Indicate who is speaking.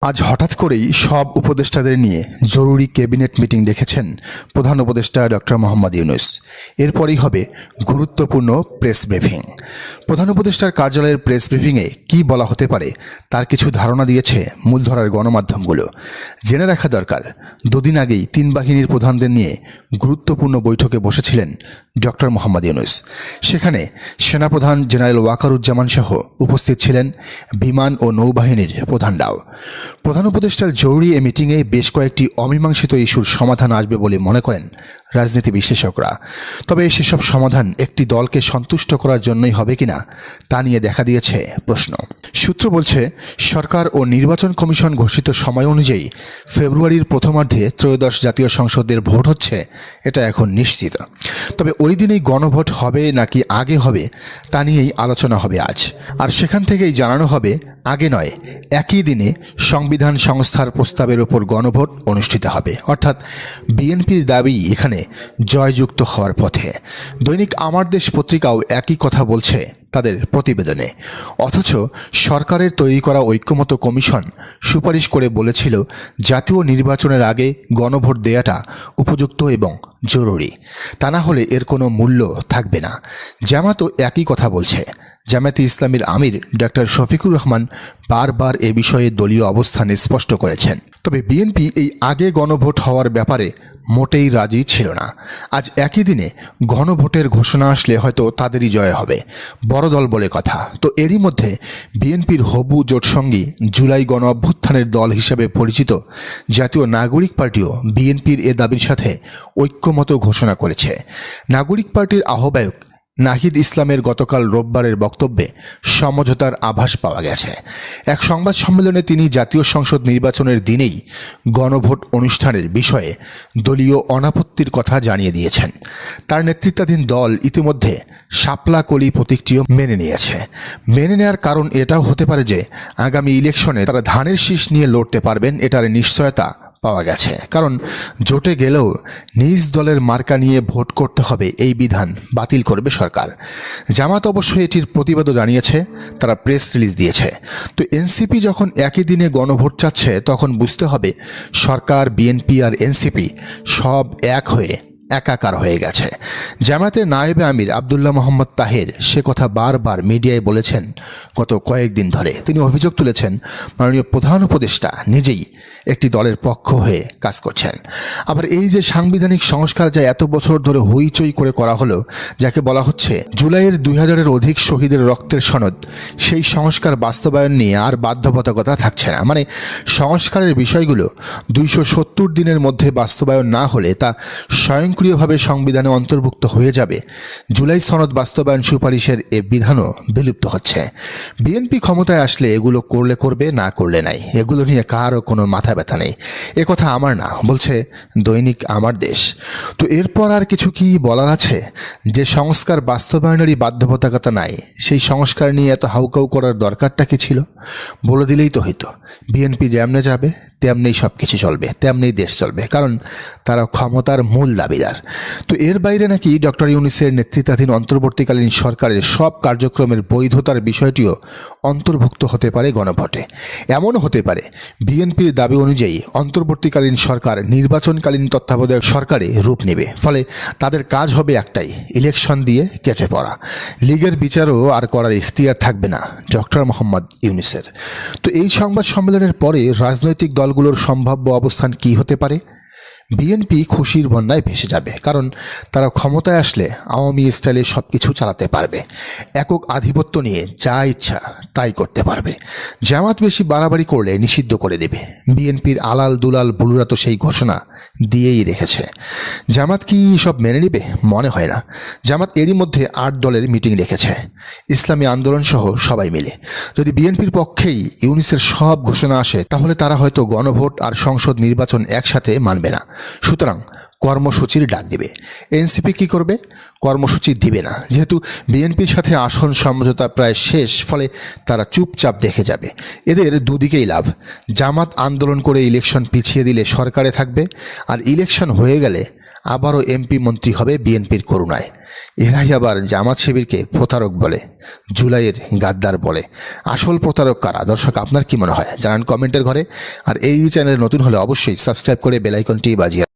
Speaker 1: আজ হঠাৎ করেই সব উপদেষ্টাদের নিয়ে জরুরি ক্যাবিনেট মিটিং ডেকেছেন প্রধান উপদেষ্টা ডক্টর মোহাম্মদ ইউনূস। এরপরই হবে গুরুত্বপূর্ণ প্রেস ব্রিফিং। প্রধান উপদেষ্টার কার্যালয়ের প্রেস ব্রিফিংয়ে কী বলা হতে পারে তার কিছু ধারণা দিয়েছে মূলধারার গণমাধ্যমগুলো। জেনে রাখা দরকার, দুদিন আগেই তিন বাহিনীর প্রধানদের নিয়ে গুরুত্বপূর্ণ বৈঠকে বসেছিলেন ডক্টর মোহাম্মদ ইউনূস। সেখানে সেনাপ্রধান জেনারেল ওয়াকারুজ্জামান সহ উপস্থিত ছিলেন বিমান ও নৌবাহিনীর প্রধানরাও। প্রধান উপদেষ্টার জরুরি এই মিটিংয়ে বেশ কয়েকটি অমীমাংসিত ইস্যুর সমাধান আসবে বলে মনে করেন রাজনীতি বিশ্লেষকরা। তবে সেসব সমাধান একটি দলকে সন্তুষ্ট করার জন্যই হবে কিনা তা নিয়ে দেখা দিয়েছে প্রশ্ন। সূত্র বলছে, সরকার ও নির্বাচন কমিশন ঘোষিত সময় অনুযায়ী ফেব্রুয়ারির প্রথমার্ধে ত্রয়োদশ জাতীয় সংসদের ভোট হচ্ছে, এটা এখন নিশ্চিত। তবে ওই দিনেই গণভোট হবে নাকি আগে হবে তা নিয়েই আলোচনা হবে আজ। আর সেখান থেকেই জানানো হবে আগে নয়, একই দিনে সংবিধান সংস্থার প্রস্তাবের ওপর গণভোট অনুষ্ঠিত হবে। অর্থাৎ বিএনপির দাবি এখানে জয়যুক্ত হওয়ার পথে। দৈনিক আমার দেশ পত্রিকাও একই কথা বলছে তাদের প্রতিবেদনে। অথচ সরকারের তৈরি করা ঐক্যমত কমিশন সুপারিশ করে বলেছিল জাতীয় নির্বাচনের আগে গণভোট দেয়াটা উপযুক্ত এবং জরুরি। তা না হলে এর কোনো মূল্য থাকবে না। জামাতও একই কথা বলছে। জামায়াতে ইসলামীর আমির ডক্টর শফিকুর রহমান বারবার এ বিষয়ে দলীয় অবস্থান স্পষ্ট করেছেন। তবে বিএনপি এই আগে গণভোট হওয়ার ব্যাপারে মোটেই রাজি ছিল না। আজ একই দিনে গণভোটের ঘোষণা আসলে হয়তো তাদেরই জয় হবে, বড় দল বলে কথা। তো এরই মধ্যে বিএনপির হবু জোটসঙ্গী জুলাই গণ অভ্যুত্থানের দল হিসেবে পরিচিত জাতীয় নাগরিক পার্টিও বিএনপির এ দাবির সাথে ঐক্যমত ঘোষণা করেছে। নাগরিক পার্টির আহ্বায়ক নাহিদ ইসলামের গতকাল রোববারের বক্তব্যে সমঝোতার আভাস পাওয়া গেছে। এক সংবাদ সম্মেলনে তিনি জাতীয় সংসদ নির্বাচনের দিনেই গণভোট অনুষ্ঠানের বিষয়ে দলীয় অনাপত্তির কথা জানিয়ে দিয়েছেন। তার নেতৃত্বাধীন দল ইতিমধ্যে শাপলা কলি প্রতীকটিও মেনে নিয়েছে। মেনে নেওয়ার কারণ এটাও হতে পারে যে আগামী ইলেকশনে তারা ধানের শীষ নিয়ে লড়তে পারবেন, এটার নিশ্চয়তা পাওয়া গেছে। কারণ জোটে গেলেও নিজ দলের মার্কা নিয়ে ভোট করতে হবে এই বিধান বাতিল করবে সরকার। জামাত অবশ্যই এটির প্রতিবাদও জানিয়েছে, তারা প্রেস রিলিজ দিয়েছে। তো এনসিপি যখন একই দিনে গণভোট চাচ্ছে তখন বুঝতে হবে সরকার, বিএনপি আর এনসিপি সব এক হয়ে একাকার হয়ে গেছে। জামায়াতের নায়েবে আমির আবদুল্লাহ মোহাম্মদ তাহের সে কথা বারবার মিডিয়ায় বলেছেন গত কয়েকদিন ধরে। তিনি অভিযোগ তুলেছেন মাননীয় প্রধান উপদেষ্টা নিজেই একটি দলের পক্ষ হয়ে কাজ করছেন। আবার এই যে সাংবিধানিক সংস্কার যা এত বছর ধরে হইচই করে করা হলো, যাকে বলা হচ্ছে জুলাইয়ের 2000-এর অধিক শহীদের রক্তের সনদ, সেই সংস্কার বাস্তবায়ন নিয়ে আর বাধ্যবাধকতা থাকছে না। মানে সংস্কারের বিষয়গুলো 270 দিনের মধ্যে বাস্তবায়ন না হলে তা স্বয়ংক্রিয়ভাবে সংবিধানে অন্তর্ভুক্ত হয়ে যাবে। জুলাই সনদ বাস্তবায়ন সুপারিশের এ বিধানও বিলুপ্ত হচ্ছে। বিএনপি ক্ষমতায় আসলে এগুলো করলে করবে, না করলে নাই। এগুলো নিয়ে কারও কোনো মাথা ব্যথা নেই। এ কথা আমার না, বলছে দৈনিক আমার দেশ। তো এরপর আর কিছু কি বলার আছে? যে সংস্কার বাস্তবায়নেরই বাধ্যবাধকতা নাই, সেই সংস্কার নিয়ে এত হাউকাউ করার দরকারটা কি ছিল? বলে দিলেই তো হইতো। বিএনপি যেমনে যাবে তেমনিই সব কিছু চলবে, তেমনিই দেশ চলবে, কারণ তারা ক্ষমতার মূল দাবিদার। তো এর বাইরে নাকি ডক্টর ইউনূসের নেতৃত্বাধীন অন্তর্বর্তীকালীন সরকারের সব কার্যক্রমের বৈধতার বিষয়টিও অন্তর্ভুক্ত হতে পারে গণভোটে। এমনও হতে পারে বিএনপির দাবি অনুযায়ী অন্তর্বর্তীকালীন সরকার নির্বাচনকালীন তত্ত্বাবধায়ক সরকারে রূপ নেবে। ফলে তাদের কাজ হবে একটাই, ইলেকশন দিয়ে কেটে পড়া। লীগের বিচারও আর করার ইখতিয়ার থাকবে না ডক্টর মোহাম্মদ ইউনূসের। তো এই সংবাদ সম্মেলনের পরে রাজনৈতিক দলগুলোর সম্ভাব্য অবস্থান কি হতে পারে? বিএনপি খুশির বন্যায় ভেসে যাবে, কারণ তারা ক্ষমতায় আসলে আওয়ামী স্টাইলে সব কিছু চালাতে পারবে। একক আধিপত্য নিয়ে যা ইচ্ছা তাই করতে পারবে। জামাত বেশি বাড়াবাড়ি করলে নিষিদ্ধ করে দেবে। বিএনপির আলাল দুলাল বুলুরা তো সেই ঘোষণা দিয়েই রেখেছে। জামাত কি সব মেনে নেবে? মনে হয় না। জামাত এরই মধ্যে 8 দলের মিটিং রেখেছে, ইসলামী আন্দোলন সহ সবাই মিলে। যদি বিএনপির পক্ষেই ইউনূসের সব ঘোষণা আসে তাহলে তারা হয়তো গণভোট আর সংসদ নির্বাচন একসাথে মানবে না। সুতরাং কর্মসূচির ডাক দেবে। এনসিপি কি করবে? কর্মসূচি দিবে না, যেহেতু বিএনপির সাথে আসন সমঝোতা প্রায় শেষ। ফলে তারা চুপচাপ দেখে যাবে। এদের দুদিকেই লাভ। জামাত আন্দোলন করে ইলেকশন পিছিয়ে দিলে সরকারে থাকবে, আর ইলেকশন হয়ে গেলে আবারও এমপি মন্ত্রী হবে বিএনপির করুণায়। এরাই আবার জামাত শিবিরকে প্রতারক বলে, জুলাইয়ের গাদ্দার বলে। আসল প্রতারক কারা? দর্শক, আপনার কি মনে হয় জানান কমেন্টের ঘরে। আর এই চ্যানেলে নতুন হলে অবশ্যই সাবস্ক্রাইব করে বেল আইকনটি বাজিয়ে